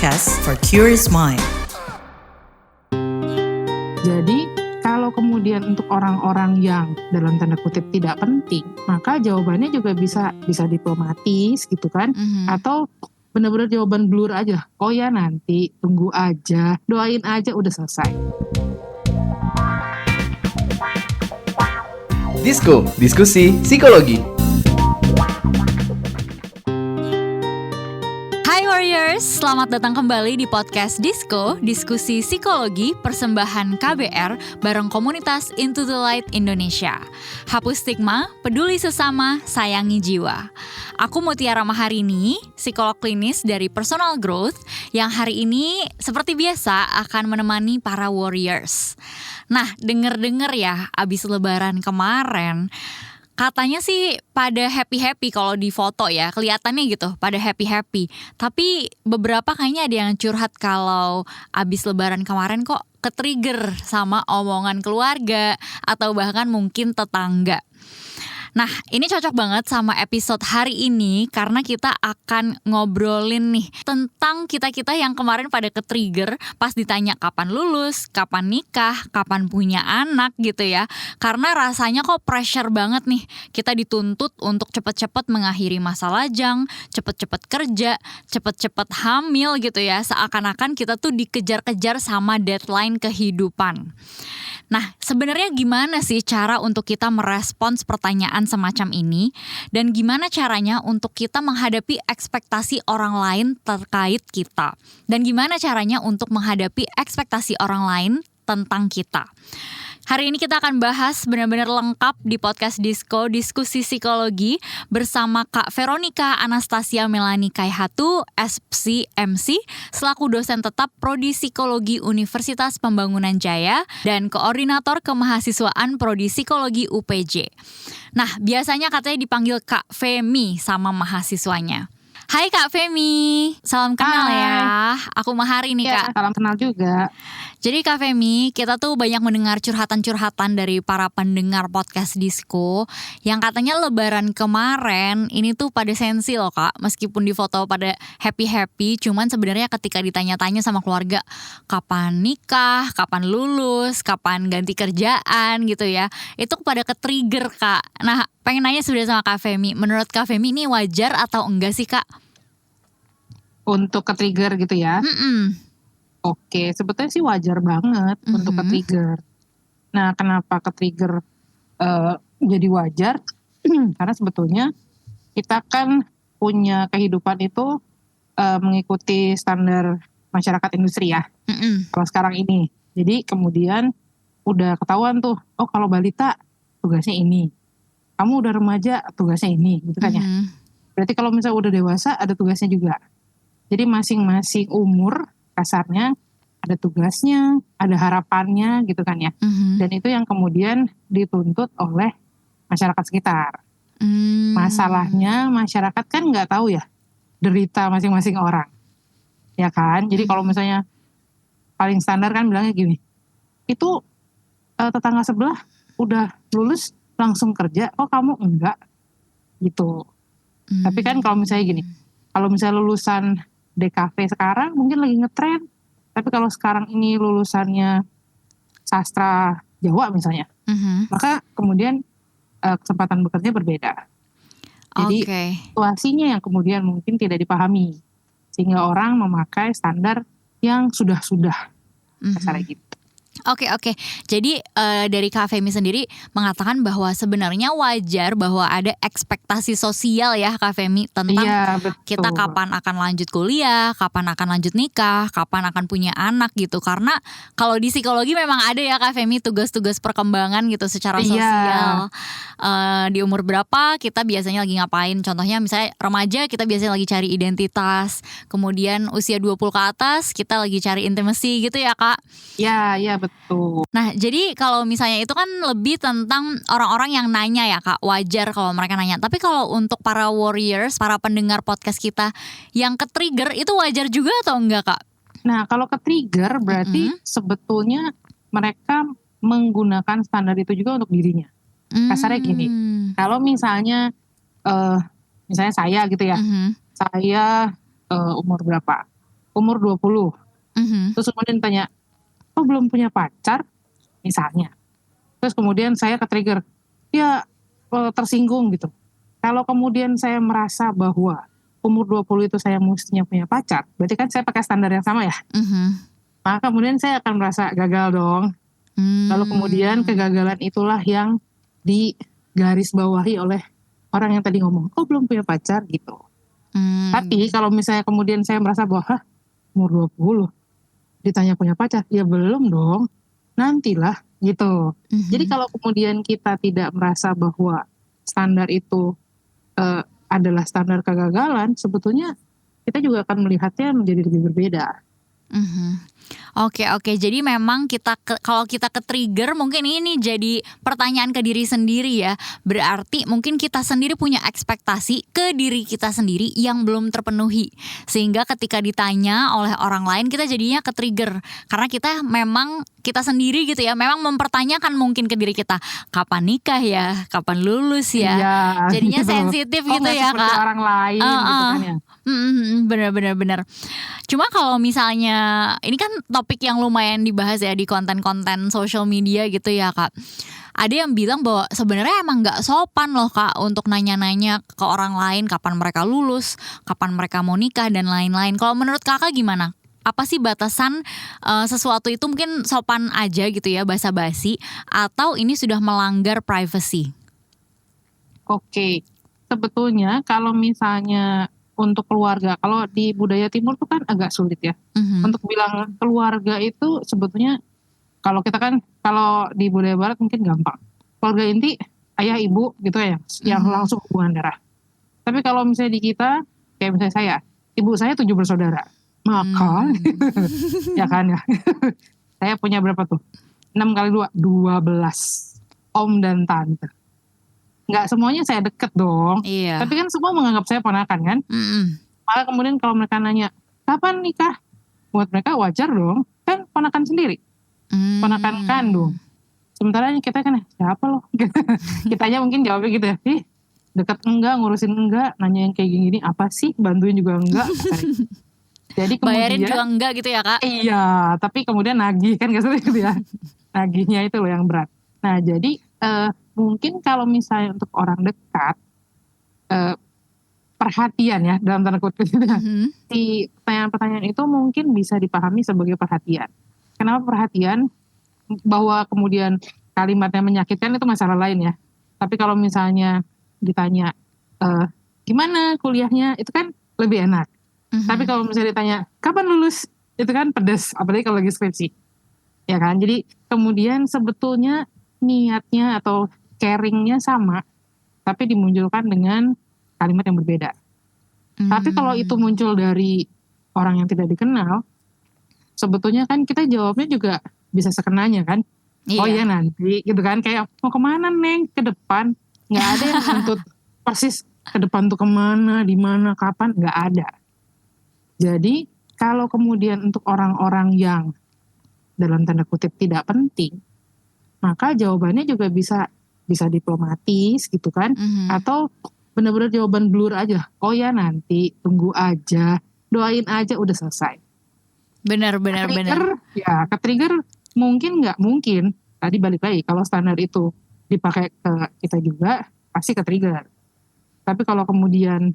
podcast for curious mind. Jadi kalau kemudian untuk orang-orang yang dalam tanda kutip tidak penting, maka jawabannya juga bisa diplomatis gitu kan, atau benar-benar jawaban blur aja. Oh ya nanti, tunggu aja, doain aja, udah selesai. Disko, diskusi psikologi. Hai Warriors, selamat datang kembali di podcast Disko, diskusi psikologi persembahan KBR bareng komunitas Into the Light Indonesia. Hapus stigma, peduli sesama, sayangi jiwa. Aku Mutiara Maharini, psikolog klinis dari Personal Growth yang hari ini seperti biasa akan menemani para Warriors. Nah, denger-denger ya, abis lebaran kemarin katanya sih pada happy-happy kalau di foto ya, kelihatannya gitu pada happy-happy. Tapi beberapa kayaknya ada yang curhat kalau abis lebaran kemarin kok ketrigger sama omongan keluarga atau bahkan mungkin tetangga. Nah, ini cocok banget sama episode hari ini karena kita akan ngobrolin nih tentang kita-kita yang kemarin pada ketrigger pas ditanya kapan lulus, kapan nikah, kapan punya anak gitu ya. Karena rasanya kok pressure banget nih. Kita dituntut untuk cepet-cepet mengakhiri masa lajang, cepet-cepet kerja, cepet-cepet hamil gitu ya. Seakan-akan kita tuh dikejar-kejar sama deadline kehidupan. Nah, sebenarnya gimana sih cara untuk kita merespons pertanyaan semacam ini? Dan gimana caranya untuk kita menghadapi ekspektasi orang lain terkait kita? Dan gimana caranya untuk menghadapi ekspektasi orang lain tentang kita? Hari ini kita akan bahas benar-benar lengkap di podcast Disko, diskusi psikologi bersama Kak Veronica Anastasia Melani Kaihatu, SPSI-MC, selaku dosen tetap Prodi Psikologi Universitas Pembangunan Jaya dan Koordinator Kemahasiswaan Prodi Psikologi UPJ. Nah, biasanya katanya dipanggil Kak Femi sama mahasiswanya. Hai Kak Femi, salam kenal ya. Aku Mahari nih Kak. Salam kenal juga. Jadi Kak Femi, kita tuh banyak mendengar curhatan-curhatan dari para pendengar podcast Disko yang katanya lebaran kemarin ini tuh pada sensi loh Kak. Meskipun di foto pada happy-happy, cuman sebenarnya ketika ditanya-tanya sama keluarga kapan nikah, kapan lulus, kapan ganti kerjaan gitu ya, itu pada ketrigger Kak. Nah, pengen nanya sebenarnya sama Kak Femi, menurut Kak Femi ini wajar atau enggak sih Kak? Untuk ke-trigger gitu ya. Oke, sebetulnya sih wajar banget untuk ke-trigger. Nah, kenapa ke-trigger jadi wajar? Karena sebetulnya kita kan punya kehidupan itu mengikuti standar masyarakat industri ya. Kalau sekarang ini. Jadi kemudian udah ketahuan tuh, oh kalau balita tugasnya ini. Kamu udah remaja tugasnya ini gitu kan ya. Berarti kalau misalnya udah dewasa ada tugasnya juga. Jadi masing-masing umur kasarnya ada tugasnya, ada harapannya gitu kan ya. Dan itu yang kemudian dituntut oleh masyarakat sekitar. Masalahnya masyarakat kan nggak tahu ya derita masing-masing orang. Ya kan? Jadi kalau misalnya paling standar kan bilangnya gini, itu tetangga sebelah udah lulus langsung kerja, kok kamu enggak? Gitu. Tapi kan kalau misalnya gini, kalau misalnya lulusan DKV sekarang mungkin lagi ngetren, tapi kalau sekarang ini lulusannya sastra Jawa misalnya, maka kemudian kesempatan bekerja berbeda. Jadi situasinya yang kemudian mungkin tidak dipahami, sehingga orang memakai standar yang sudah-sudah, kasarnya gitu. Oke. Jadi dari Kak Femi sendiri mengatakan bahwa sebenarnya wajar bahwa ada ekspektasi sosial ya Kak Femi tentang kita kapan akan lanjut kuliah, kapan akan lanjut nikah, kapan akan punya anak gitu. Karena kalau di psikologi memang ada ya Kak Femi tugas-tugas perkembangan gitu secara sosial. Di umur berapa kita biasanya lagi ngapain? Contohnya misalnya remaja kita biasanya lagi cari identitas. Kemudian usia 20 ke atas kita lagi cari intimacy gitu ya Kak? Iya betul. Nah, jadi kalau misalnya itu kan lebih tentang orang-orang yang nanya ya Kak, wajar kalau mereka nanya. Tapi kalau untuk para warriors, para pendengar podcast kita yang ke-trigger itu wajar juga atau enggak Kak? Nah, kalau ke-trigger berarti sebetulnya mereka menggunakan standar itu juga untuk dirinya. Kasarnya gini, kalau misalnya misalnya saya gitu ya, saya umur berapa? umur 20. Mhm. Terus kemudian tanya, kok belum punya pacar? Misalnya. Terus kemudian saya ke-trigger, ya tersinggung gitu. Kalau kemudian saya merasa bahwa umur 20 itu saya mestinya punya pacar, berarti kan saya pakai standar yang sama ya. Mhm. Maka kemudian saya akan merasa gagal dong. Lalu kemudian kegagalan itulah yang digarisbawahi oleh orang yang tadi ngomong, kok belum punya pacar gitu. Tapi kalau misalnya kemudian saya merasa bahwa umur 20 ditanya punya pacar, ya belum dong, nantilah gitu. Jadi kalau kemudian kita tidak merasa bahwa standar itu adalah standar kegagalan, sebetulnya kita juga akan melihatnya menjadi lebih berbeda. Oke, jadi memang kalau kita ke-trigger mungkin ini jadi pertanyaan ke diri sendiri ya. Berarti mungkin kita sendiri punya ekspektasi ke diri kita sendiri yang belum terpenuhi. Sehingga ketika ditanya oleh orang lain kita jadinya ke-trigger. Karena kita sendiri gitu ya, memang mempertanyakan mungkin ke diri kita, kapan nikah ya, kapan lulus ya. Iya, Jadinya gitu. sensitif gitu ya, seperti Kak. orang lain gitu kan ya. Benar. Cuma kalau misalnya ini kan topik yang lumayan dibahas ya di konten-konten social media gitu ya, Kak. Ada yang bilang bahwa sebenarnya emang nggak sopan loh, Kak, untuk nanya-nanya ke orang lain kapan mereka lulus, kapan mereka mau nikah dan lain-lain. Kalau menurut Kakak gimana? Apa sih batasan sesuatu itu mungkin sopan aja gitu ya, basa-basi, atau ini sudah melanggar privacy? Oke, sebetulnya kalau misalnya untuk keluarga, kalau di budaya timur tuh kan agak sulit ya. Untuk bilang keluarga itu sebetulnya kalau kita kan, kalau di budaya barat mungkin gampang. Keluarga inti, ayah ibu gitu ya, yang langsung hubungan darah. Tapi kalau misalnya di kita, kayak misalnya saya, ibu saya 7 bersaudara. Maka, ya kan ya. Saya punya berapa tuh? 6 kali 2, 12 om dan tante. Nggak semuanya saya deket dong. Iya. Tapi kan semua menganggap saya ponakan kan. Maka kemudian kalau mereka nanya, kapan nikah? Buat mereka wajar dong. Kan ponakan sendiri. Ponakan kandung. Sementara kita kan, siapa loh? Kita aja mungkin jawabnya gitu ya. Ih, deket enggak, ngurusin enggak, nanya yang kayak gini, apa sih? Bantuin juga enggak. Jadi kemudian bayarin juga enggak gitu ya, Kak? Iya, tapi kemudian nagih kan gak sering gitu ya. Nagihnya itu loh yang berat. Nah jadi mungkin kalau misalnya untuk orang dekat, perhatian ya dalam tanda kutip, si pertanyaan-pertanyaan itu mungkin bisa dipahami sebagai perhatian. Kenapa perhatian? Bahwa kemudian kalimatnya menyakitkan itu masalah lain ya. Tapi kalau misalnya ditanya gimana kuliahnya, itu kan lebih enak. Tapi kalau misalnya ditanya kapan lulus, itu kan pedes, apalagi kalau lagi skripsi, ya kan. Jadi kemudian sebetulnya niatnya atau caringnya sama, tapi dimunculkan dengan kalimat yang berbeda. Tapi kalau itu muncul dari orang yang tidak dikenal, sebetulnya kan kita jawabnya juga bisa sekenanya kan. Iya. Oh ya nanti gitu kan, kayak mau kemana Neng, ke depan. Nggak ada yang menuntut persis ke depan tuh kemana, di mana, kapan, nggak ada. Jadi kalau kemudian untuk orang-orang yang dalam tanda kutip tidak penting, maka jawabannya juga bisa diplomatis gitu kan, atau benar-benar jawaban blur aja. Oh ya nanti, tunggu aja, doain aja, udah selesai. Benar. Ya, ke-trigger mungkin nggak mungkin. Tadi balik lagi, kalau standar itu dipakai ke kita juga pasti ke-trigger. Tapi kalau kemudian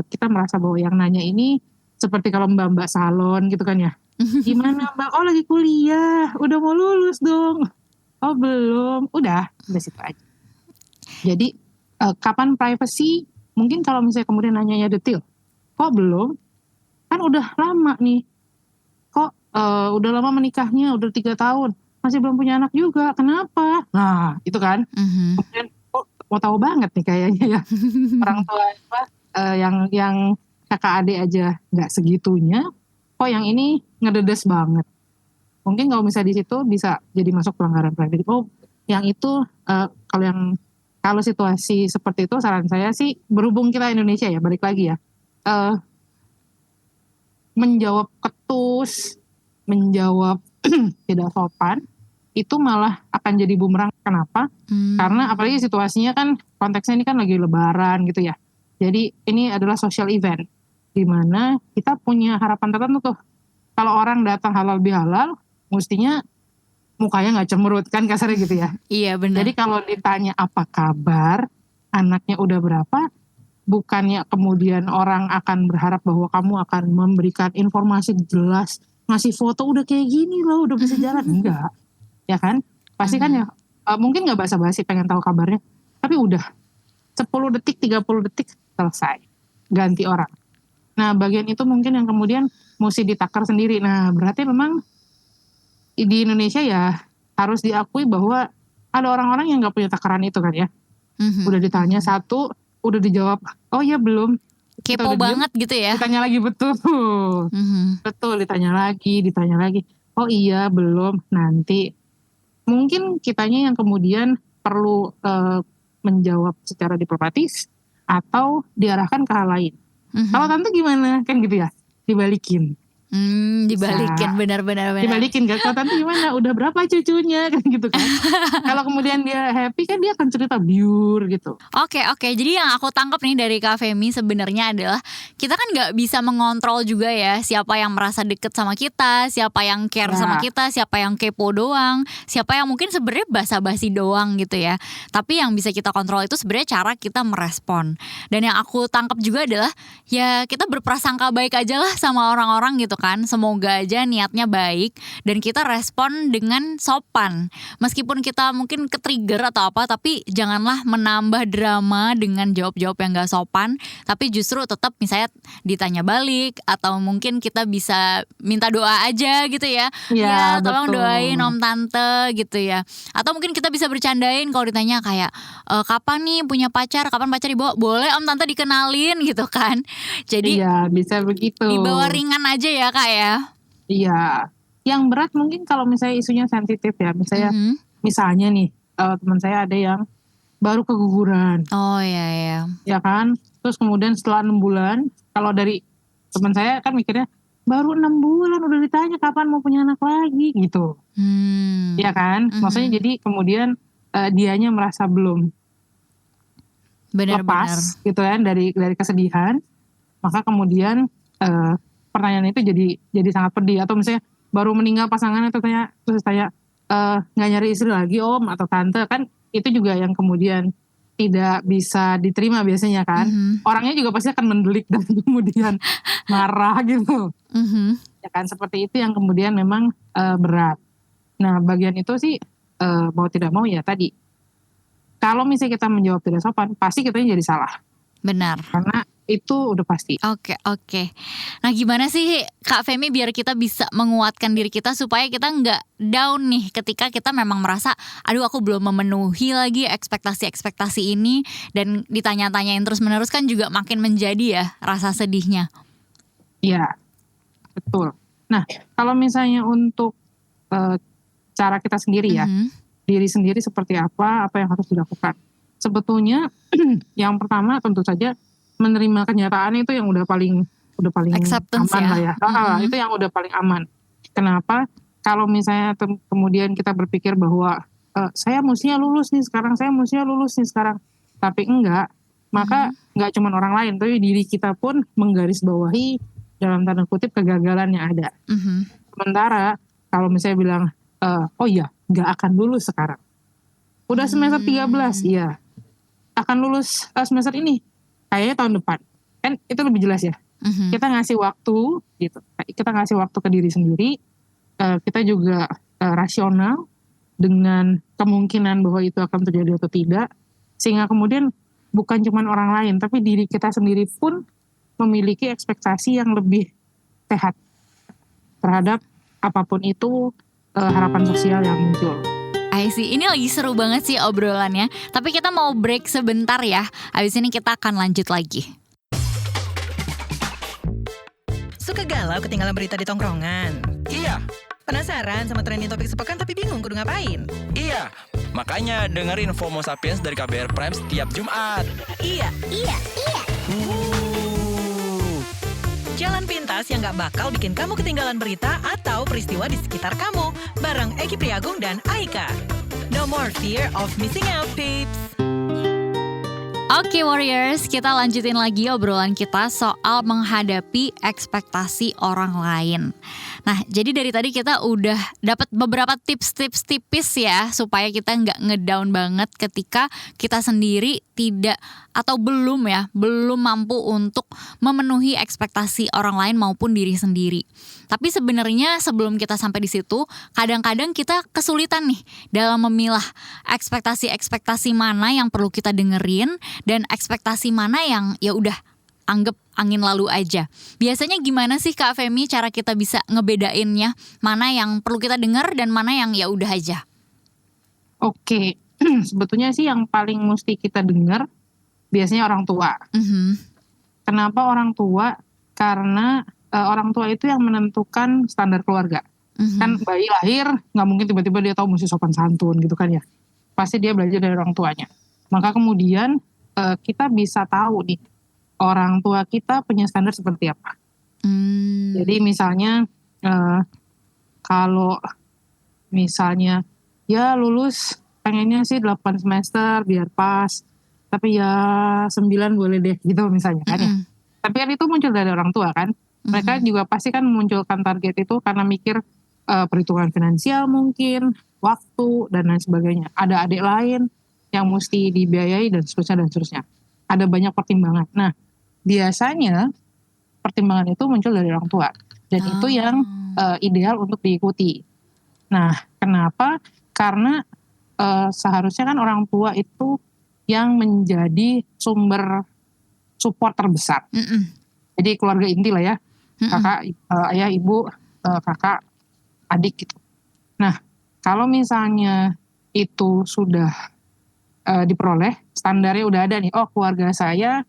kita merasa bahwa yang nanya ini seperti kalau mbak salon gitu kan ya. Gimana mbak? Oh lagi kuliah, udah mau lulus dong. Oh belum, udah situ aja. Jadi kapan privacy? Mungkin kalau misalnya kemudian nanyanya detail, kok belum? Kan udah lama nih. Kok udah lama menikahnya, udah 3 tahun, masih belum punya anak juga. Kenapa? Nah itu kan. Kemudian kok mau tahu banget nih kayaknya ya. Orang tua yang kakak adik aja nggak segitunya, kok yang ini ngededes banget. Mungkin kalau misalnya di situ bisa jadi masuk pelanggaran privasi. Oh, yang itu kalau situasi seperti itu saran saya sih, berhubung kita Indonesia ya, balik lagi ya, menjawab ketus, menjawab tidak sopan, itu malah akan jadi bumerang. Kenapa? Karena apalagi situasinya kan, konteksnya ini kan lagi lebaran gitu ya. Jadi ini adalah social event, di mana kita punya harapan tertentu tuh. kalau orang datang halal bihalal, mestinya mukanya nggak cemberut kan kasarnya gitu ya. Iya benar. Jadi kalau ditanya apa kabar, anaknya udah berapa, bukannya kemudian orang akan berharap bahwa kamu akan memberikan informasi jelas, ngasih foto udah kayak gini loh, udah bisa jalan, enggak, ya kan? Pasti kan ya, mungkin nggak basa-basi pengen tahu kabarnya, tapi udah 10 detik, 30 detik selesai, ganti orang. Nah bagian itu mungkin yang kemudian mesti ditakar sendiri. Nah berarti memang di Indonesia ya harus diakui bahwa ada orang-orang yang nggak punya takaran itu kan ya. Udah ditanya satu, udah dijawab, oh ya belum. Kita Kepo udah diem, banget gitu ya. ditanya lagi betul. Betul, ditanya lagi. Oh iya belum, nanti. Mungkin kitanya yang kemudian perlu menjawab secara diplomatis atau diarahkan ke hal lain. Kalau tante gimana? Kan gitu ya, dibalikin. Dibalikin, benar-benar. Dibalikin kan, kalau tante gimana? Udah berapa cucunya? Kan gitu kan. Kalau kemudian dia happy kan dia akan cerita biur gitu. Oke, jadi yang aku tangkap nih dari Kak Femi sebenarnya adalah kita kan nggak bisa mengontrol juga ya siapa yang merasa deket sama kita, siapa yang care sama kita, siapa yang kepo doang, siapa yang mungkin sebenarnya basa-basi doang gitu ya. Tapi yang bisa kita kontrol itu sebenarnya cara kita merespon. Dan yang aku tangkap juga adalah ya kita berprasangka baik aja lah sama orang-orang gitu kan. Semoga aja niatnya baik dan kita respon dengan sopan. Meskipun kita mungkin ke-trigger atau apa, tapi janganlah menambah drama dengan jawab-jawab yang gak sopan. Tapi justru tetap misalnya ditanya balik, atau mungkin kita bisa minta doa aja gitu ya. Ya tolong doain om tante gitu ya. Atau mungkin kita bisa bercandain kalau ditanya kayak kapan nih punya pacar, kapan pacar dibawa, boleh om tante dikenalin gitu kan. Jadi bisa begitu. Dibawa ringan aja ya Kak ya. Iya, yang berat mungkin kalau misalnya isunya sensitif ya, misalnya nih teman saya ada yang baru keguguran. Oh iya. Ya kan, terus kemudian setelah 6 bulan, kalau dari teman saya kan mikirnya baru 6 bulan udah ditanya kapan mau punya anak lagi gitu. Ya kan, maksudnya jadi kemudian dianya merasa belum lepas gitu kan dari kesedihan, maka kemudian pertanyaan itu jadi sangat pedih. Atau misalnya baru meninggal pasangannya terus tanya nggak nyari istri lagi om atau tante, kan itu juga yang kemudian tidak bisa diterima biasanya kan. Orangnya juga pasti akan mendelik dan kemudian marah gitu. Ya kan, seperti itu yang kemudian memang berat. Nah bagian itu sih mau tidak mau ya tadi, kalau misalnya kita menjawab tidak sopan pasti kitanya jadi salah. Benar. Karena itu udah pasti. Oke. Nah gimana sih Kak Femi biar kita bisa menguatkan diri kita supaya kita nggak down nih ketika kita memang merasa aduh aku belum memenuhi lagi ekspektasi ini, dan ditanya-tanyain terus menerus kan juga makin menjadi ya rasa sedihnya. Iya betul. Nah kalau misalnya untuk cara kita sendiri ya, diri sendiri seperti apa yang harus dilakukan. Sebetulnya yang pertama tentu saja menerima kenyataan itu yang udah paling acceptance aman ya. Lah ya. Itu yang udah paling aman. Kenapa? Kalau misalnya kemudian kita berpikir bahwa saya mestinya lulus nih sekarang, tapi enggak, maka enggak cuma orang lain, tapi diri kita pun menggarisbawahi dalam tanda kutip kegagalan yang ada. Sementara kalau misalnya bilang oh iya enggak akan lulus sekarang, udah semester 13, iya akan lulus semester ini kayaknya tahun depan, kan itu lebih jelas ya. Kita ngasih waktu gitu, kita ngasih waktu ke diri sendiri, kita juga rasional dengan kemungkinan bahwa itu akan terjadi atau tidak, sehingga kemudian bukan cuma orang lain tapi diri kita sendiri pun memiliki ekspektasi yang lebih sehat terhadap apapun itu harapan sosial yang muncul. I see. Ini lagi seru banget sih obrolannya. Tapi kita mau break sebentar ya. Habis ini kita akan lanjut lagi. Suka galau ketinggalan berita di tongkrongan? Iya. Penasaran sama trending topik sepekan tapi bingung kudu ngapain? Iya. Makanya dengerin FOMO Sapiens dari KBR Prime setiap Jumat. Iya. Jalan pintas yang gak bakal bikin kamu ketinggalan berita atau peristiwa di sekitar kamu. Bareng Eki Priagung dan Aika. No more fear of missing out, peeps. Oke Warriors, kita lanjutin lagi obrolan kita soal menghadapi ekspektasi orang lain. Nah, jadi dari tadi kita udah dapat beberapa tips-tips tipis ya supaya kita nggak ngedown banget ketika kita sendiri tidak atau belum mampu untuk memenuhi ekspektasi orang lain maupun diri sendiri. Tapi sebenarnya sebelum kita sampai di situ, kadang-kadang kita kesulitan nih dalam memilah ekspektasi mana yang perlu kita dengerin dan ekspektasi mana yang ya udah anggap angin lalu aja. Biasanya gimana sih Kak Femi cara kita bisa ngebedainnya, mana yang perlu kita dengar dan mana yang ya udah aja? Oke, sebetulnya sih yang paling mesti kita dengar biasanya orang tua. Kenapa orang tua? Karena orang tua itu yang menentukan standar keluarga. Kan bayi lahir nggak mungkin tiba-tiba dia tahu mesti sopan santun gitu kan ya. Pasti dia belajar dari orang tuanya. Maka kemudian kita bisa tahu nih orang tua kita punya standar seperti apa. Jadi misalnya kalau misalnya ya lulus pengennya sih 8 semester biar pas, tapi ya 9 boleh deh gitu misalnya kan ya. Tapi kan itu muncul dari orang tua kan. Mereka juga pasti kan memunculkan target itu karena mikir perhitungan finansial mungkin, waktu dan lain sebagainya. Ada adik lain yang mesti dibiayai dan seterusnya. Ada banyak pertimbangan. Nah, biasanya pertimbangan itu muncul dari orang tua dan itu yang ideal untuk diikuti. Nah, kenapa? Karena seharusnya kan orang tua itu yang menjadi sumber support terbesar. Jadi keluarga inti lah ya, kakak, ayah, ibu, kakak, adik gitu. Nah, kalau misalnya itu sudah diperoleh, standarnya udah ada nih, oh keluarga saya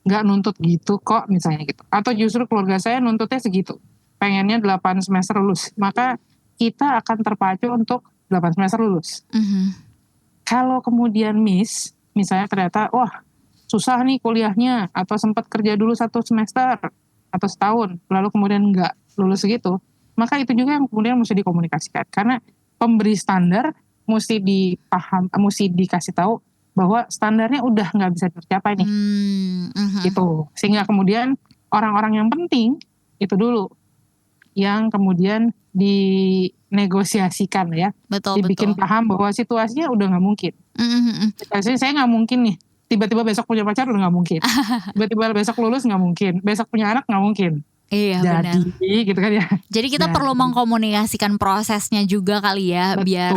nggak nuntut gitu kok misalnya gitu. Atau justru keluarga saya nuntutnya segitu. Pengennya 8 semester lulus. Maka kita akan terpacu untuk 8 semester lulus. Kalau kemudian misalnya ternyata wah susah nih kuliahnya. Atau sempat kerja dulu 1 semester atau setahun. Lalu kemudian nggak lulus segitu. Maka itu juga yang kemudian mesti dikomunikasikan. Karena pemberi standar mesti dikasih tahu bahwa standarnya udah nggak bisa tercapai nih, gitu. Sehingga kemudian orang-orang yang penting itu dulu yang kemudian dinegosiasikan ya, dibikin paham bahwa situasinya udah nggak mungkin. Saya nggak mungkin nih, tiba-tiba besok punya pacar udah nggak mungkin, tiba-tiba besok lulus nggak mungkin, besok punya anak nggak mungkin. Iya benar. Jadi gitu kan ya. Jadi kita perlu mengkomunikasikan prosesnya juga kali ya. Betul. Biar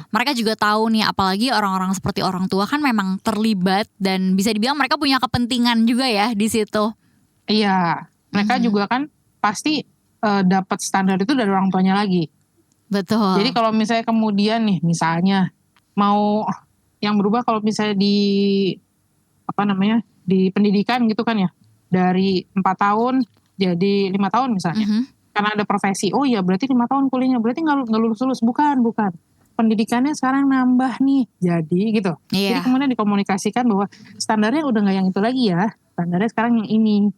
mereka juga tahu nih, apalagi orang-orang seperti orang tua kan memang terlibat dan bisa dibilang mereka punya kepentingan juga ya di situ. Iya, mereka juga kan pasti dapat standar itu dari orang tuanya lagi. Betul. Jadi kalau misalnya kemudian nih misalnya mau yang berubah kalau misalnya di pendidikan gitu kan ya, dari 4 tahun jadi 5 tahun misalnya. Karena ada profesi, oh ya berarti 5 tahun kuliahnya, berarti gak lulus-lulus. Bukan. Pendidikannya sekarang nambah nih, jadi gitu. Jadi kemudian dikomunikasikan bahwa standarnya udah gak yang itu lagi ya, standarnya sekarang yang ini.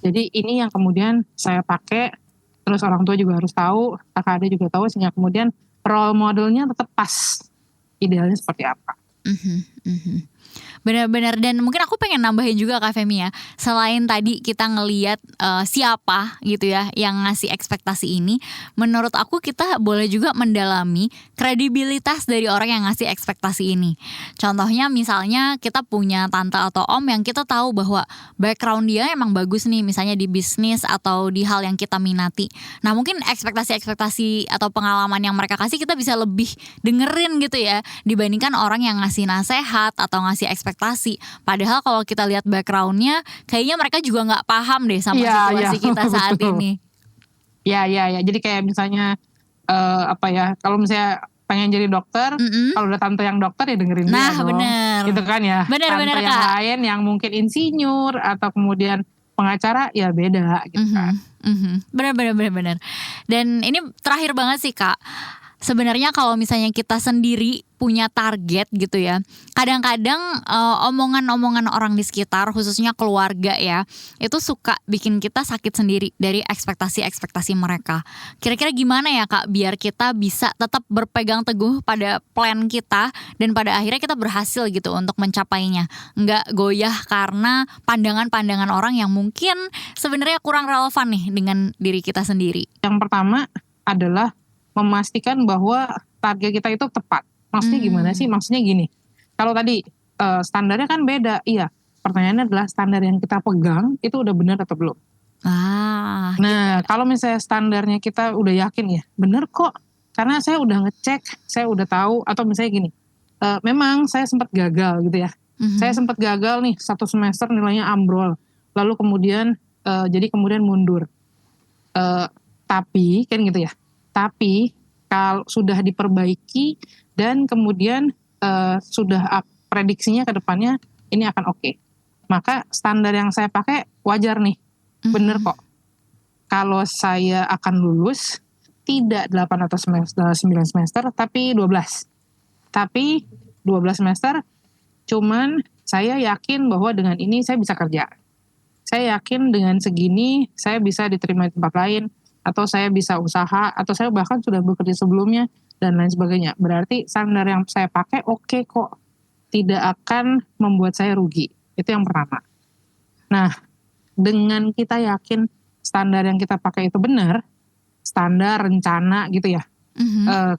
Jadi ini yang kemudian saya pakai, terus orang tua juga harus tahu, kakak adik juga tahu, sehingga kemudian role modelnya tetap pas, idealnya seperti apa. Benar-benar, dan mungkin aku pengen nambahin juga Kak Femi ya, selain tadi kita ngelihat siapa gitu ya yang ngasih ekspektasi ini, menurut aku kita boleh juga mendalami kredibilitas dari orang yang ngasih ekspektasi ini. Contohnya misalnya kita punya tante atau om yang kita tahu bahwa background dia emang bagus nih, misalnya di bisnis atau di hal yang kita minati. Nah mungkin ekspektasi atau pengalaman yang mereka kasih kita bisa lebih dengerin gitu ya, dibandingkan orang yang ngasih nasehat atau ngasih ekspektasi. Padahal kalau kita lihat backgroundnya, kayaknya mereka juga nggak paham deh sama situasi kita saat ini. Ya. Jadi kayak misalnya kalau misalnya pengen jadi dokter, kalau udah tante yang dokter ya dengerin dia dong. Bener. Gitu kan ya. Bener, tante yang Kak. lain yang mungkin insinyur atau kemudian pengacara ya beda gitu kan. Bener. Dan ini terakhir banget sih Kak. sebenarnya kalau misalnya kita sendiri punya target gitu ya, kadang-kadang omongan-omongan orang di sekitar, khususnya keluarga ya, itu suka bikin kita sakit sendiri dari ekspektasi-ekspektasi mereka. Kira-kira gimana ya Kak biar kita bisa tetap berpegang teguh pada plan kita dan pada akhirnya kita berhasil gitu untuk mencapainya, nggak goyah karena pandangan-pandangan orang yang mungkin sebenarnya kurang relevan nih dengan diri kita sendiri. Yang pertama adalah memastikan bahwa target kita itu tepat. Maksudnya gimana sih? Maksudnya gini, kalau tadi standarnya kan beda, iya. Pertanyaannya adalah standar yang kita pegang itu udah benar atau belum? Nah, kalau misalnya standarnya kita udah yakin ya, bener kok. Karena saya udah ngecek, saya udah tahu. Atau misalnya gini, memang saya sempat gagal gitu ya. Saya sempat gagal nih 1 semester nilainya ambrol. Lalu kemudian jadi kemudian mundur. Tapi kan gitu ya. Tapi kalau sudah diperbaiki dan kemudian sudah prediksinya ke depannya ini akan oke. Maka standar yang saya pakai wajar nih. Bener kok. Kalau saya akan lulus tidak 8 atau 9 semester tapi 12. Tapi 12 semester cuman saya yakin bahwa dengan ini saya bisa kerja. Saya yakin dengan segini saya bisa diterima di tempat lain, atau saya bisa usaha, atau saya bahkan sudah bekerja sebelumnya, dan lain sebagainya. Berarti standar yang saya pakai oke kok. Tidak akan membuat saya rugi. Itu yang pertama. Nah, dengan kita yakin standar yang kita pakai itu benar, standar, rencana gitu ya,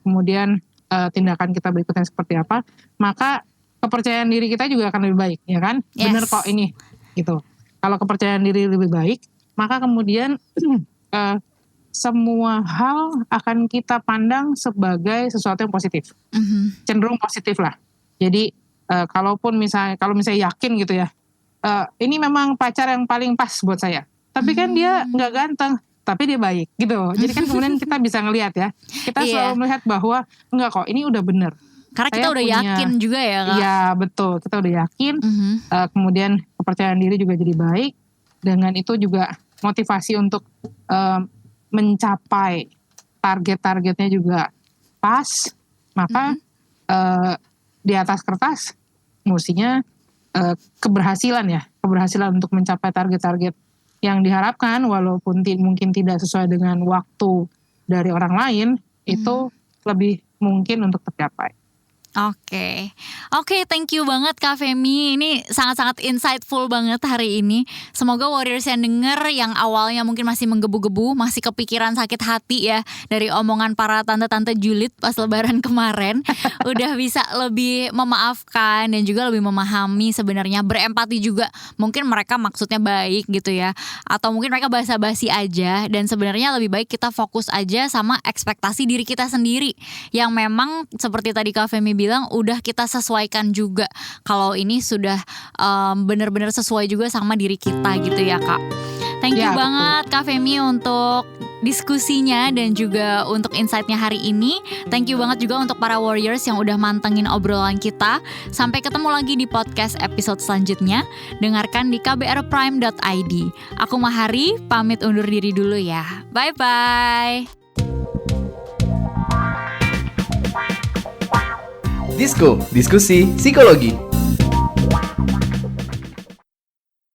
kemudian tindakan kita berikutnya seperti apa, maka kepercayaan diri kita juga akan lebih baik, ya kan? Yes. Benar kok ini, gitu. Kalau kepercayaan diri lebih baik, maka kemudian semua hal akan kita pandang sebagai sesuatu yang positif, cenderung positif lah. Jadi kalau misalnya yakin gitu ya, ini memang pacar yang paling pas buat saya, tapi kan dia nggak ganteng, tapi dia baik gitu. Jadi kan kemudian kita bisa ngelihat ya, kita selalu melihat bahwa enggak kok, ini udah bener. Karena kita udah yakin juga ya Kak. Iya betul, kita udah yakin. Kemudian kepercayaan diri juga jadi baik. Dengan itu juga motivasi untuk mencapai target-targetnya juga pas. Maka di atas kertas mestinya keberhasilan untuk mencapai target-target yang diharapkan, walaupun mungkin tidak sesuai dengan waktu dari orang lain, itu lebih mungkin untuk tercapai. Oke, thank you banget Kak Femi. Ini sangat-sangat insightful banget hari ini. Semoga warriors yang denger, yang awalnya mungkin masih menggebu-gebu, masih kepikiran sakit hati ya dari omongan para tante-tante julid pas lebaran kemarin, udah bisa lebih memaafkan dan juga lebih memahami sebenarnya, berempati juga. Mungkin mereka maksudnya baik gitu ya, atau mungkin mereka basa-basi aja, dan sebenarnya lebih baik kita fokus aja sama ekspektasi diri kita sendiri yang memang seperti tadi Kak Femi bilang udah kita sesuaikan juga kalau ini sudah benar-benar sesuai juga sama diri kita gitu ya Kak. Thank you banget Kak Femi untuk diskusinya dan juga untuk insight-nya hari ini. Thank you banget juga untuk para warriors yang udah mantengin obrolan kita. Sampai ketemu lagi di podcast episode selanjutnya. Dengarkan di kbrprime.id. Aku Mahari, pamit undur diri dulu ya. Bye-bye. Disko, diskusi psikologi.